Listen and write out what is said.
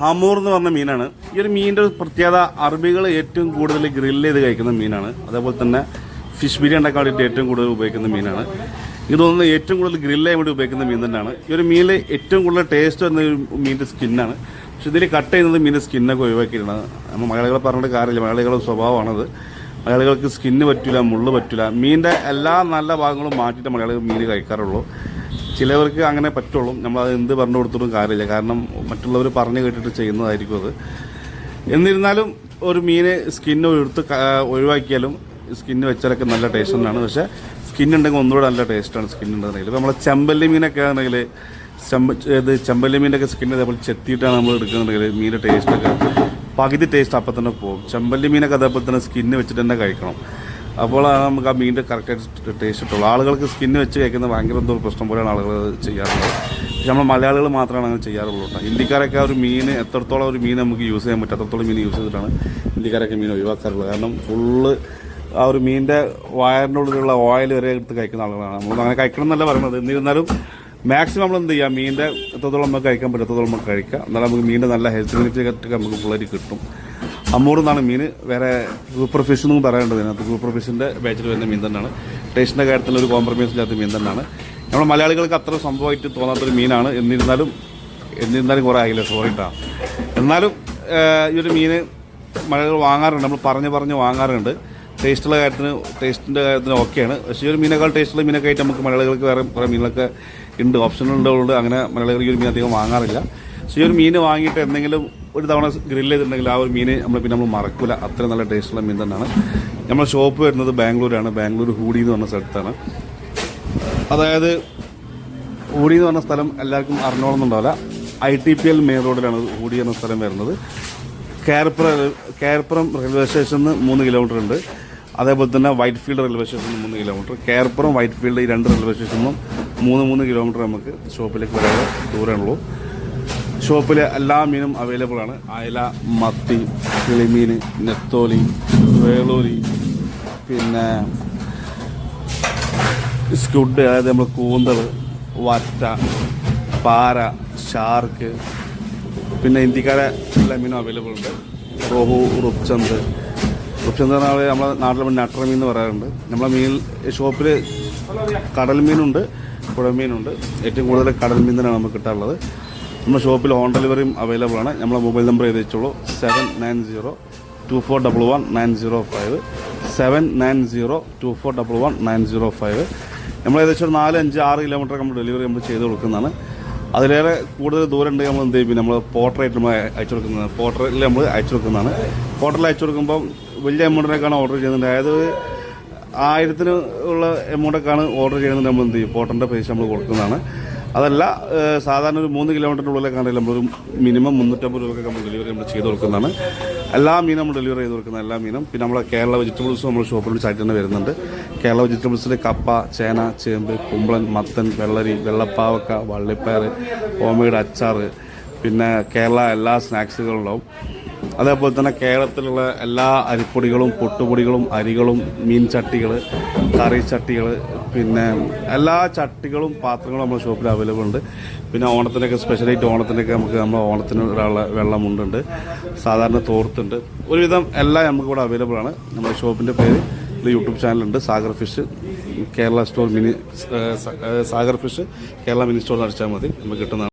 ഹമൂർ എന്ന് പറഞ്ഞ മീനാണ്. ഈ ഒരു മീനിന്റെ പ്രത്യേകത അറബികൾ ഏറ്റവും കൂടുതൽ ഗ്രില്ല് ചെയ്ത് കഴിക്കുന്ന മീനാണ്. അതേപോലെ തന്നെ ഫിഷ് ബിരിയാണി ഉണ്ടാക്കാൻ വേണ്ടിയിട്ട് ഏറ്റവും കൂടുതൽ ഉപയോഗിക്കുന്ന മീനാണ്. എനിക്ക് തോന്നുന്നത് ഏറ്റവും കൂടുതൽ ഗ്രില്ല് ചെയ്യാൻ വേണ്ടി ഉപയോഗിക്കുന്ന മീൻ തന്നെയാണ്. ഈ ഒരു മീനിൽ ഏറ്റവും കൂടുതൽ ടേസ്റ്റ് വരുന്ന മീനിന്റെ സ്കിന്നാണ്. പക്ഷെ ഇതിൽ കട്ട് ചെയ്യുന്നത് മീനിന്റെ സ്കിന്നൊക്കെ ഒഴിവാക്കിയിട്ടാണ്. നമ്മൾ മലയാളികളെ പറഞ്ഞിട്ട് കാര്യമില്ല, മലയാളികളുടെ സ്വഭാവമാണത്. മലയാളികൾക്ക് സ്കിന്ന് പറ്റില്ല, മുള്ള് പറ്റില്ല. മീനിന്റെ എല്ലാ നല്ല ഭാഗങ്ങളും മാറ്റിയിട്ട് മലയാളികൾ മീൻ കഴിക്കാറുള്ളൂ. ചിലവർക്ക് അങ്ങനെ പറ്റുള്ളൂ. നമ്മളത് എന്ത് പറഞ്ഞു കൊടുത്തിട്ടും കാര്യമില്ല, കാരണം മറ്റുള്ളവർ പറഞ്ഞു കേട്ടിട്ട് ചെയ്യുന്നതായിരിക്കും അത്. എന്നിരുന്നാലും ഒരു മീന് സ്കിന്ന് എടുത്ത് ഒഴിവാക്കിയാലും സ്കിന്ന് വെച്ചാലൊക്കെ നല്ല ടേസ്റ്റ് തന്നെയാണ്. പക്ഷേ സ്കിന്നുണ്ടെങ്കിൽ ഒന്നുകൂടെ നല്ല ടേസ്റ്റാണ് സ്കിന്നുണ്ടെന്നുണ്ടെങ്കിൽ. ഇപ്പോൾ നമ്മളെ ചെമ്പല്ലി മീനൊക്കെ ആണെങ്കിൽ ചെമ്പല്ലി മീനൊക്കെ സ്കിന്ന് അതേപോലെ ചെത്തിയിട്ടാണ് നമ്മൾ എടുക്കുന്നുണ്ടെങ്കിൽ മീനിൻ്റെ ടേസ്റ്റൊക്കെ പകുതി ടേസ്റ്റ് അപ്പം തന്നെ പോകും. ചെമ്പല്ലി മീനൊക്കെ അതേപോലെ തന്നെ സ്കിന്ന് വെച്ചിട്ട് തന്നെ കഴിക്കണം. അപ്പോഴാണ് നമുക്ക് ആ മീനിൻ്റെ കറക്റ്റായിട്ട് ടേസ്റ്റ് കിട്ടുള്ളൂ. ആളുകൾക്ക് സ്കിന്ന് വെച്ച് കഴിക്കുന്നത് ഭയങ്കര എന്തോ പ്രശ്നം പോലെയാണ് ആളുകൾ ചെയ്യാറുള്ളത്. പക്ഷെ നമ്മൾ മലയാളികൾ മാത്രമാണ് അങ്ങനെ ചെയ്യാറുള്ളൂ കേട്ടോ. ഇന്ത്യക്കാരൊക്കെ ഒരു മീൻ എത്രത്തോളം ഒരു മീൻ നമുക്ക് യൂസ് ചെയ്യാൻ പറ്റും അത്രത്തോളം മീൻ യൂസ് ചെയ്തിട്ടാണ് ഇന്ത്യക്കാരൊക്കെ മീൻ ഒഴിവാക്കാറുള്ളത്. കാരണം ഫുള്ള് ആ ഒരു മീനിൻ്റെ വയറിൻ്റെ ഉള്ളിലുള്ള ഓയിൽ വരെ എടുത്ത് കഴിക്കുന്ന ആളുകളാണ്. നമ്മൾ അങ്ങനെ കഴിക്കണം എന്നല്ല പറയുന്നത്. എന്നിരുന്നാലും മാക്സിമം നമ്മൾ എന്ത് ചെയ്യുക, മീനിൻ്റെ എത്രത്തോളം നമുക്ക് കഴിക്കാൻ പറ്റും എത്രത്തോളം നമുക്ക് കഴിക്കുക. എന്നാലും നമുക്ക് മീനിൻ്റെ നല്ല ഹെൽത്ത് ബെനിഫിറ്റ് നമുക്ക് പിള്ളേർ കിട്ടും. അമ്മൂർ എന്നാണ് മീൻ. വേറെ ഗ്രൂപ്പർ ഫിഷ് എന്നും പറയാനുണ്ട്. ഇതിനകത്ത് ഗ്രൂപ്പർ ഫിഷിൻ്റെ ബാച്ചിൽ വരുന്ന മീൻ തന്നെയാണ്. ടേസ്റ്റിൻ്റെ കാര്യത്തിൽ ഒരു കോംപ്രമൈസ് ഇല്ലാത്ത മീൻ തന്നെയാണ്. നമ്മൾ മലയാളികൾക്ക് അത്ര സംഭവമായിട്ട് തോന്നാത്തൊരു മീനാണ്. എന്നിരുന്നാലും കുറേ ആയില്ല, സോറിട്ടാ. എന്നാലും ഈ ഒരു മീൻ മലയാളികൾ വാങ്ങാറുണ്ട്. നമ്മൾ പറഞ്ഞ് വാങ്ങാറുണ്ട്. ടേസ്റ്റിൻ്റെ കാര്യത്തിന് ഓക്കെയാണ്. പക്ഷേ ഈ ഒരു മീനേക്കാൾ ടേസ്റ്റുള്ള മീനൊക്കെ ആയിട്ട് നമുക്ക് മലയാളികൾക്ക് വേറെ കുറേ മീനൊക്കെ ഉണ്ട്, ഓപ്ഷനുള്ളതുകൊണ്ട് അങ്ങനെ മലയാളികൾ ഈ ഒരു മീൻ അധികം വാങ്ങാറില്ല. പക്ഷേ ഈ ഒരു മീൻ വാങ്ങിയിട്ട് എന്തെങ്കിലും ഒരു തവണ ഗ്രില്ല് ചെയ്തിട്ടുണ്ടെങ്കിൽ ആ ഒരു മീൻ നമ്മൾ മറക്കില്ല. അത്രയും നല്ല ടേസ്റ്റുള്ള മീൻ തന്നെയാണ്. നമ്മുടെ ഷോപ്പ് വരുന്നത് ബാംഗ്ലൂരാണ്. ബാംഗ്ലൂർ ഹൂഡി എന്ന് പറഞ്ഞ സ്ഥലത്താണ്. അതായത് ഹൂഡി എന്ന് പറഞ്ഞ സ്ഥലം എല്ലാവർക്കും അറിഞ്ഞോളന്നുണ്ടാവില്ല. ITPL മെയിൻ റോഡിലാണ് ഹൂഡി എന്ന സ്ഥലം വരുന്നത്. കയർപ്പുറം റെയിൽവേ സ്റ്റേഷനിൽ 3 കിലോമീറ്റർ ഉണ്ട്. അതേപോലെ തന്നെ വൈറ്റ് ഫീൽഡ് റെയിൽവേ സ്റ്റേഷനിൽ 3 കിലോമീറ്റർ. കയർപ്പുറം വൈറ്റ് ഫീൽഡ് ഈ 2 റെയിൽവേ സ്റ്റേഷനിലും 3 കിലോമീറ്റർ നമുക്ക് ഷോപ്പിലേക്ക് വരാതെ ദൂരമുള്ളൂ. ഷോപ്പിൽ എല്ലാ മീനും അവൈലബിൾ ആണ്. അയല, മത്തി, കിളിമീൻ, നെത്തോലി, വേളൂരി, പിന്നെ സ്ക്വിഡ്, അതായത് നമ്മൾ കൂന്തൾ, വറ്റ, പാര, ഷാർക്ക്, പിന്നെ ഇന്ത്യക്കാരെ എല്ലാ മീനും അവൈലബിൾ ഉണ്ട്. റോഹു, റുപ്ചന്ദ് പറഞ്ഞാൽ നമ്മളെ നാട്ടിൽ നട്ടർ മീൻ എന്ന് പറയാറുണ്ട്. നമ്മളെ മീൻ ഷോപ്പിൽ കടൽ മീനുണ്ട്, പുഴമീനുണ്ട്. ഏറ്റവും കൂടുതൽ കടൽ മീൻ തന്നെയാണ് നമുക്ക് കിട്ടാറുള്ളത്. നമ്മുടെ ഷോപ്പിൽ ഹോം ഡെലിവറിയും അവൈലബിൾ ആണ്. നമ്മളെ മൊബൈൽ നമ്പർ എഴുതി വെച്ചോളൂ: 7902411905 7902411905. നമ്മൾ ഏകദേശം ഒരു 4, 5, 6 കിലോമീറ്റർ നമ്മൾ ഡെലിവറി നമ്മൾ ചെയ്ത് കൊടുക്കുന്നതാണ്. അതിലേറെ കൂടുതൽ ദൂരം ഉണ്ടെങ്കിൽ നമ്മൾ എന്ത് ചെയ്യും, നമ്മൾ പോർട്ടറായിട്ട് നമ്മൾ അയച്ചു കൊടുക്കുന്നതാണ്. പോർട്ടറിൽ നമ്മൾ അയച്ചു കൊടുക്കുന്നതാണ്. പോർട്ടറിൽ അയച്ചു കൊടുക്കുമ്പോൾ വലിയ എമൗണ്ടിനൊക്കെയാണ് ഓർഡർ ചെയ്യുന്നത്. അതായത് 1000 ഉള്ള എമൗണ്ടൊക്കെയാണ് ഓർഡർ ചെയ്യുന്നത്. നമ്മൾ എന്ത് ചെയ്യും, പോർട്ടറിൻ്റെ പൈസ നമ്മൾ കൊടുക്കുന്നതാണ്. അതല്ല, സാധാരണ ഒരു 3 കിലോമീറ്ററിൻ്റെ ഉള്ളിലേക്കാണെങ്കിൽ നമ്മളൊരു മിനിമം 350 രൂപയൊക്കെ നമ്മൾ ഡെലിവറി നമ്മൾ ചെയ്ത് കൊടുക്കുന്നതാണ്. എല്ലാ മീനും നമ്മൾ ഡെലിവറി ചെയ്ത് കൊടുക്കുന്ന എല്ലാ മീനും. പിന്നെ നമ്മളെ കേരള വെജിറ്റബിൾസും നമ്മൾ ഷോപ്പിൽ ചാറ്റ് തന്നെ വരുന്നുണ്ട്. കേരള വെജിറ്റബിൾസിൽ കപ്പ, ചേന, ചേമ്പ്, കുമ്പളൻ, മത്തൻ, വെള്ളരി, വെള്ളപ്പാവക്ക, വള്ളിപ്പയർ, ഹോംമെയ്ഡ് അച്ചാർ, പിന്നെ കേരള എല്ലാ സ്നാക്സുകളുണ്ടാവും. അതേപോലെ തന്നെ കേരളത്തിലുള്ള എല്ലാ അരിപ്പൊടികളും, പൊട്ടുപൊടികളും, അരികളും, മീൻ ചട്ടികൾ, കറി ചട്ടികൾ, പിന്നെ എല്ലാ ചട്ടികളും പാത്രങ്ങളും നമ്മുടെ ഷോപ്പിൽ അവൈലബിൾ ഉണ്ട്. പിന്നെ ഓണത്തിനൊക്കെ സ്പെഷ്യലായിട്ട് നമുക്ക് നമ്മൾ ഓണത്തിന് ഒരാളെ വെള്ളമുണ്ടുണ്ട്, സാധാരണ തോർത്തുണ്ട്. ഒരുവിധം എല്ലാം നമുക്കിവിടെ അവൈലബിൾ ആണ്. നമ്മുടെ ഷോപ്പിൻ്റെ പേര് യൂട്യൂബ് ചാനലുണ്ട്, Sagar fish Kerala store Sagar fish Kerala mini store അടിച്ചാൽ മതി, നമുക്ക് കിട്ടുന്നതാണ്.